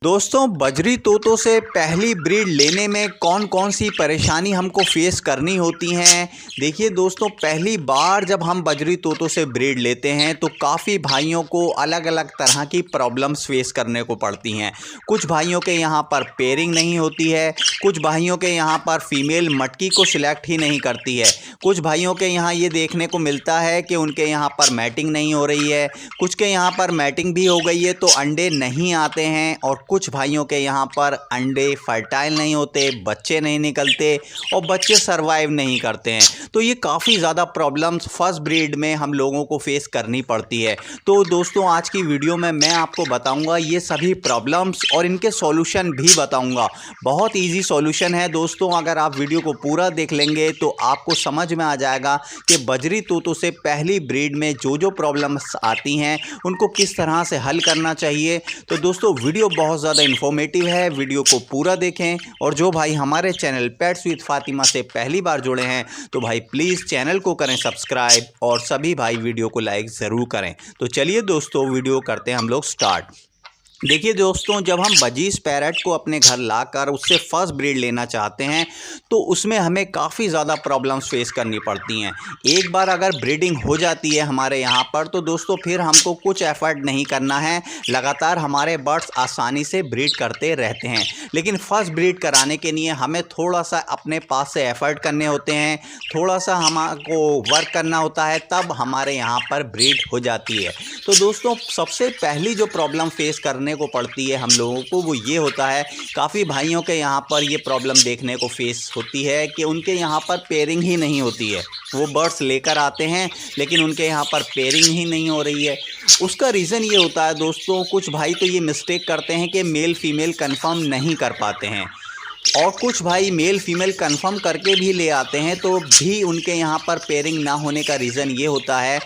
दोस्तों बजरी तोतों से पहली ब्रीड लेने में कौन कौन सी परेशानी हमको फेस करनी होती हैं। देखिए दोस्तों, पहली बार जब हम बजरी तोतों से ब्रीड लेते हैं तो काफ़ी भाइयों को अलग अलग तरह की प्रॉब्लम्स फेस करने को पड़ती हैं। कुछ भाइयों के यहाँ पर पेयरिंग नहीं होती है, कुछ भाइयों के यहाँ पर फीमेल मटकी को सिलेक्ट ही नहीं करती है, कुछ भाइयों के यहाँ ये देखने को मिलता है कि उनके यहाँ पर मैटिंग नहीं हो रही है, कुछ के यहाँ पर मैटिंग भी हो गई है तो अंडे नहीं आते हैं, और कुछ भाइयों के यहाँ पर अंडे फर्टाइल नहीं होते, बच्चे नहीं निकलते और बच्चे सरवाइव नहीं करते हैं। तो ये काफ़ी ज़्यादा प्रॉब्लम्स फर्स्ट ब्रीड में हम लोगों को फेस करनी पड़ती है। तो दोस्तों आज की वीडियो में मैं आपको बताऊंगा ये सभी प्रॉब्लम्स और इनके सॉल्यूशन भी बताऊंगा। बहुत इजी सॉल्यूशन है दोस्तों, अगर आप वीडियो को पूरा देख लेंगे तो आपको समझ में आ जाएगा कि बजरी तोतों से पहली ब्रीड में जो जो प्रॉब्लम्स आती हैं उनको किस तरह से हल करना चाहिए। तो दोस्तों वीडियो बहुत ज़्यादा इन्फॉर्मेटिव है, वीडियो को पूरा देखें। और जो भाई हमारे चैनल पेट्स विद फातिमा से पहली बार जुड़े हैं तो भाई प्लीज़ चैनल को करें सब्सक्राइब और सभी भाई वीडियो को लाइक ज़रूर करें। तो चलिए दोस्तों वीडियो करते हैं हम लोग स्टार्ट। देखिए दोस्तों, जब हम बजीज पैरट को अपने घर लाकर उससे फर्स्ट ब्रीड लेना चाहते हैं तो उसमें हमें काफ़ी ज़्यादा प्रॉब्लम्स फेस करनी पड़ती हैं। एक बार अगर ब्रीडिंग हो जाती है हमारे यहाँ पर तो दोस्तों फिर हमको कुछ एफर्ट नहीं करना है, लगातार हमारे बर्ड्स आसानी से ब्रीड करते रहते हैं। लेकिन फर्स्ट ब्रीड कराने के लिए हमें थोड़ा सा अपने पास से एफर्ट करने होते हैं, थोड़ा सा हमको वर्क करना होता है, तब हमारे यहाँ पर ब्रीड हो जाती है। तो दोस्तों सबसे पहली जो प्रॉब्लम फेस करने को पड़ती है हम लोगों को वो ये होता है, काफ़ी भाइयों के यहाँ पर ये प्रॉब्लम देखने को फेस होती है कि उनके यहाँ पर पेयरिंग ही नहीं होती है। वो बर्ड्स लेकर आते हैं लेकिन उनके यहाँ पर पेयरिंग ही नहीं हो रही है। उसका रीज़न ये होता है दोस्तों, कुछ भाई तो ये मिस्टेक करते हैं कि मेल फीमेल कंफर्म नहीं कर पाते हैं, और कुछ भाई मेल फीमेल कंफर्म करके भी ले आते हैं तो भी उनके यहाँ पर पेयरिंग ना होने का रीज़न ये होता है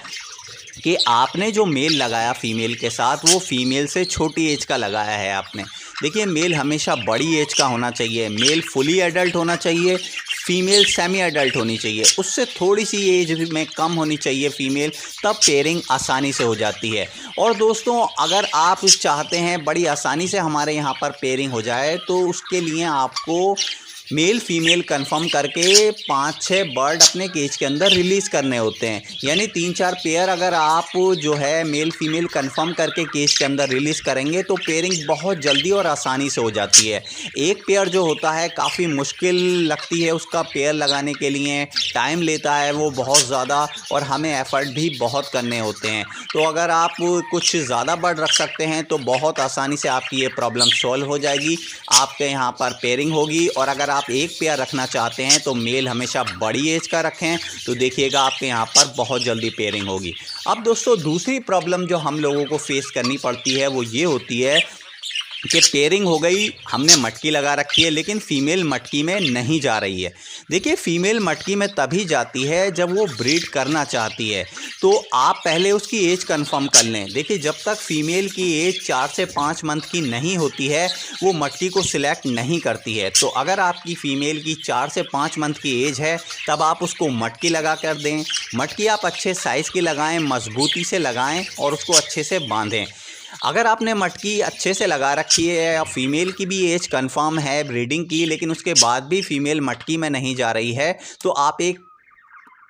कि आपने जो मेल लगाया फीमेल के साथ वो फीमेल से छोटी एज का लगाया है आपने। देखिए मेल हमेशा बड़ी एज का होना चाहिए, मेल फुली एडल्ट होना चाहिए, फीमेल सेमी एडल्ट होनी चाहिए, उससे थोड़ी सी एज में कम होनी चाहिए फीमेल, तब पेयरिंग आसानी से हो जाती है। और दोस्तों अगर आप चाहते हैं बड़ी आसानी से हमारे यहाँ पर पेयरिंग हो जाए तो उसके लिए आपको मेल फीमेल कंफर्म करके 5-6 बर्ड अपने केज के अंदर रिलीज़ करने होते हैं। यानी 3-4 पेयर अगर आप जो है मेल फीमेल कंफर्म करके केज के अंदर रिलीज़ करेंगे तो पेयरिंग बहुत जल्दी और आसानी से हो जाती है। एक पेयर जो होता है काफ़ी मुश्किल लगती है, उसका पेयर लगाने के लिए टाइम लेता है वो बहुत ज़्यादा, और हमें एफ़र्ट भी बहुत करने होते हैं। तो अगर आप कुछ ज़्यादा बर्ड रख सकते हैं तो बहुत आसानी से आपकी ये प्रॉब्लम सॉल्व हो जाएगी, आपके यहाँ पर पेयरिंग होगी। और अगर आप एक पेयर रखना चाहते हैं तो मेल हमेशा बड़ी एज का रखें, तो देखिएगा आपके यहाँ पर बहुत जल्दी पेयरिंग होगी। अब दोस्तों दूसरी प्रॉब्लम जो हम लोगों को फेस करनी पड़ती है वो ये होती है कि पेयरिंग हो गई, हमने मटकी लगा रखी है लेकिन फ़ीमेल मटकी में नहीं जा रही है। देखिए फ़ीमेल मटकी में तभी जाती है जब वो ब्रीड करना चाहती है, तो आप पहले उसकी एज कंफर्म कर लें। देखिए जब तक फ़ीमेल की एज 4 से 5 मंथ की नहीं होती है वो मटकी को सिलेक्ट नहीं करती है। तो अगर आपकी फ़ीमेल की 4 से 5 मंथ की एज है तब आप उसको मटकी लगा कर दें। मटकी आप अच्छे साइज़ की लगाएँ, मजबूती से लगाएँ और उसको अच्छे से बांधें। अगर आपने मटकी अच्छे से लगा रखी है या फीमेल की भी एज कंफर्म है ब्रीडिंग की लेकिन उसके बाद भी फीमेल मटकी में नहीं जा रही है तो आप एक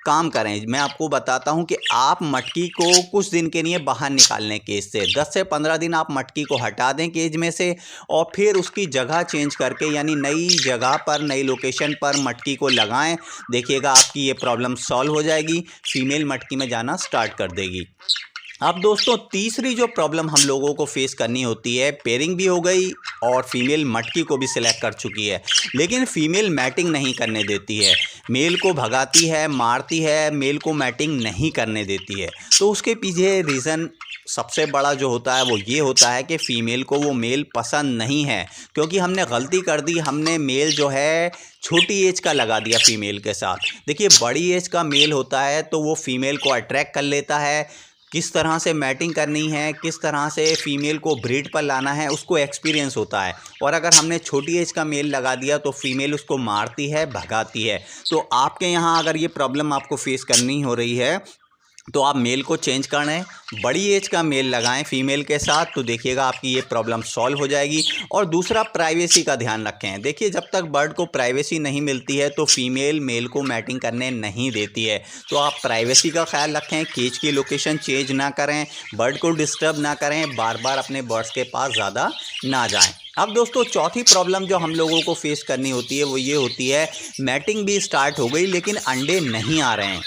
काम करें, मैं आपको बताता हूं कि आप मटकी को कुछ दिन के लिए बाहर निकाल लें केज से। 10 से 15 दिन आप मटकी को हटा दें केज में से और फिर उसकी जगह चेंज करके यानी नई जगह पर नई लोकेशन पर मटकी को लगाएं। देखिएगा आपकी ये प्रॉब्लम सॉल्व हो जाएगी, फीमेल मटकी में जाना स्टार्ट कर देगी। अब दोस्तों तीसरी जो प्रॉब्लम हम लोगों को फेस करनी होती है, पेयरिंग भी हो गई और फीमेल मटकी को भी सिलेक्ट कर चुकी है लेकिन फीमेल मैटिंग नहीं करने देती है, मेल को भगाती है, मारती है, मेल को मैटिंग नहीं करने देती है। तो उसके पीछे रीज़न सबसे बड़ा जो होता है वो ये होता है कि फ़ीमेल को वो मेल पसंद नहीं है, क्योंकि हमने गलती कर दी, हमने मेल जो है छोटी एज का लगा दिया फीमेल के साथ। देखिए बड़ी एज का मेल होता है तो वो फीमेल को अट्रैक्ट कर लेता है, किस तरह से मैटिंग करनी है, किस तरह से फ़ीमेल को ब्रीड पर लाना है उसको एक्सपीरियंस होता है। और अगर हमने छोटी एज का मेल लगा दिया तो फ़ीमेल उसको मारती है, भगाती है। तो आपके यहाँ अगर ये प्रॉब्लम आपको फेस करनी हो रही है तो आप मेल को चेंज करना है, बड़ी एज का मेल लगाएं फीमेल के साथ, तो देखिएगा आपकी ये प्रॉब्लम सॉल्व हो जाएगी। और दूसरा, प्राइवेसी का ध्यान रखें। देखिए, जब तक बर्ड को प्राइवेसी नहीं मिलती है तो फीमेल मेल को मैटिंग करने नहीं देती है। तो आप प्राइवेसी का ख्याल रखें, केज की लोकेशन चेंज ना करें, बर्ड को डिस्टर्ब ना करें, बार बार अपने बर्ड्स के पास ज़्यादा ना जाएं। अब दोस्तों, चौथी प्रॉब्लम जो हम लोगों को फेस करनी होती है वो ये होती है, मैटिंग भी स्टार्ट हो गई लेकिन अंडे नहीं आ रहे हैं।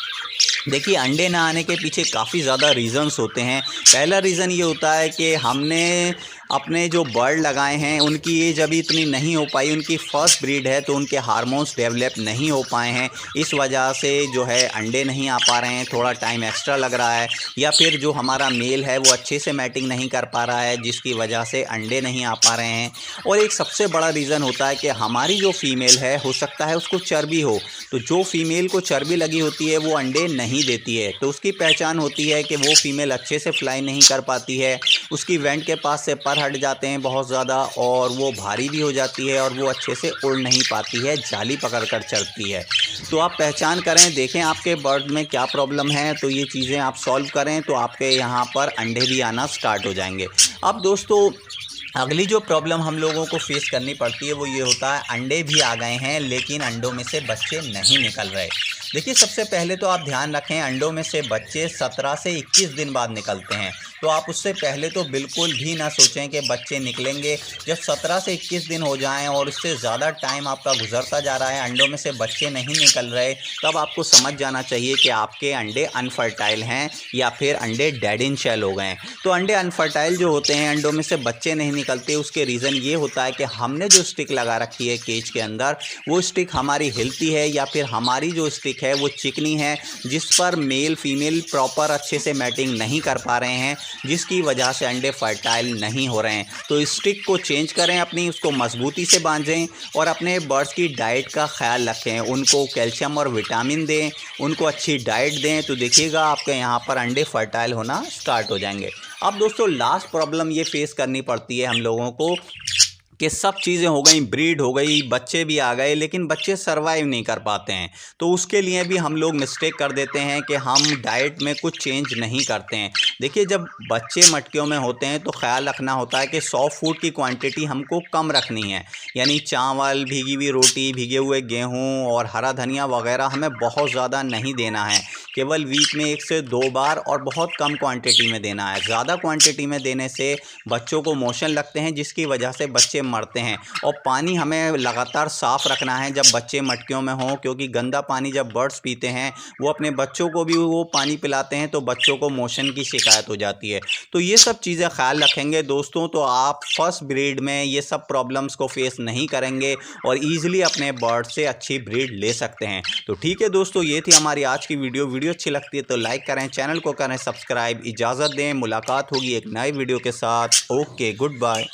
देखिए, अंडे ना आने के पीछे काफ़ी ज़्यादा रीज़न्स होते हैं। पहला रीज़न ये होता है कि हमने अपने जो बर्ड लगाए हैं उनकी एज अभी इतनी नहीं हो पाई, उनकी फ़र्स्ट ब्रीड है तो उनके हार्मोन्स डेवलप नहीं हो पाए हैं, इस वजह से जो है अंडे नहीं आ पा रहे हैं, थोड़ा टाइम एक्स्ट्रा लग रहा है। या फिर जो हमारा मेल है वो अच्छे से मैटिंग नहीं कर पा रहा है, जिसकी वजह से अंडे नहीं आ पा रहे हैं। और एक सबसे बड़ा रीज़न होता है कि हमारी जो फीमेल है, हो सकता है उसको चर्बी हो, तो जो फीमेल को चर्बी लगी होती है वो अंडे नहीं देती है। तो उसकी पहचान होती है कि वो फीमेल अच्छे से फ्लाई नहीं कर पाती है, उसकी वेंट के पास से पर हट जाते हैं बहुत ज़्यादा, और वो भारी भी हो जाती है और वो अच्छे से उड़ नहीं पाती है, जाली पकड़कर चलती है। तो आप पहचान करें, देखें आपके बर्ड में क्या प्रॉब्लम है, तो ये चीज़ें आप सॉल्व करें तो आपके यहाँ पर अंडे भी आना स्टार्ट हो जाएंगे। अब दोस्तों, अगली जो प्रॉब्लम हम लोगों को फेस करनी पड़ती है वो ये होता है, अंडे भी आ गए हैं लेकिन अंडों में से बच्चे नहीं निकल रहे। देखिए, सबसे पहले तो आप ध्यान रखें, अंडों में से बच्चे 17 से 21 दिन बाद निकलते हैं। तो आप उससे पहले तो बिल्कुल भी ना सोचें कि बच्चे निकलेंगे। जब 17 से 21 दिन हो जाएं और उससे ज़्यादा टाइम आपका गुजरता जा रहा है, अंडों में से बच्चे नहीं निकल रहे, तब आपको समझ जाना चाहिए कि आपके अंडे अनफर्टाइल हैं या फिर अंडे डेड इन शेल हो गए हैं। तो अंडे अनफर्टाइल जो होते हैं, अंडों में से बच्चे नहीं निकलते, उसके रीज़न ये होता है कि हमने जो स्टिक लगा रखी है केज के अंदर, वो स्टिक हमारी हिलती है या फिर हमारी जो स्टिक है वो चिकनी है, जिस पर मेल फीमेल प्रॉपर अच्छे से मैटिंग नहीं कर पा रहे हैं, जिसकी वजह से अंडे फर्टाइल नहीं हो रहे हैं। तो इस स्टिक को चेंज करें अपनी, उसको मजबूती से बांधें और अपने बर्ड्स की डाइट का ख्याल रखें, उनको कैल्शियम और विटामिन दें, उनको अच्छी डाइट दें, तो देखिएगा आपके यहाँ पर अंडे फर्टाइल होना स्टार्ट हो जाएंगे। अब दोस्तों, लास्ट प्रॉब्लम ये फेस करनी पड़ती है हम लोगों को कि सब चीज़ें हो गई, ब्रीड हो गई, बच्चे भी आ गए लेकिन बच्चे सरवाइव नहीं कर पाते हैं। तो उसके लिए भी हम लोग मिस्टेक कर देते हैं कि हम डाइट में कुछ चेंज नहीं करते हैं। देखिए, जब बच्चे मटकियों में होते हैं तो ख्याल रखना होता है कि सॉफ्ट फूड की क्वांटिटी हमको कम रखनी है, यानी चावल, भीगी हुई रोटी, भीगे हुए गेहूँ और हरा धनिया वगैरह हमें बहुत ज़्यादा नहीं देना है, केवल वीक में 1 से 2 बार और बहुत कम क्वांटिटी में देना है। ज़्यादा क्वांटिटी में देने से बच्चों को मोशन लगते हैं, जिसकी वजह से बच्चे मरते हैं। और पानी हमें लगातार साफ़ रखना है जब बच्चे मटकियों में हों, क्योंकि गंदा पानी जब बर्ड्स पीते हैं वो अपने बच्चों को भी वो पानी पिलाते हैं, तो बच्चों को मोशन की शिकायत हो जाती है। तो ये सब चीज़ें ख्याल रखेंगे दोस्तों, तो आप फर्स्ट ब्रीड में ये सब प्रॉब्लम्स को फेस नहीं करेंगे और ईज़िली अपने बर्ड से अच्छी ब्रीड ले सकते हैं। तो ठीक है दोस्तों, ये थी हमारी आज की वीडियो अच्छी लगती है तो लाइक करें, चैनल को करें सब्सक्राइब। इजाज़त दें, मुलाकात होगी एक नए वीडियो के साथ। Okay, good bye.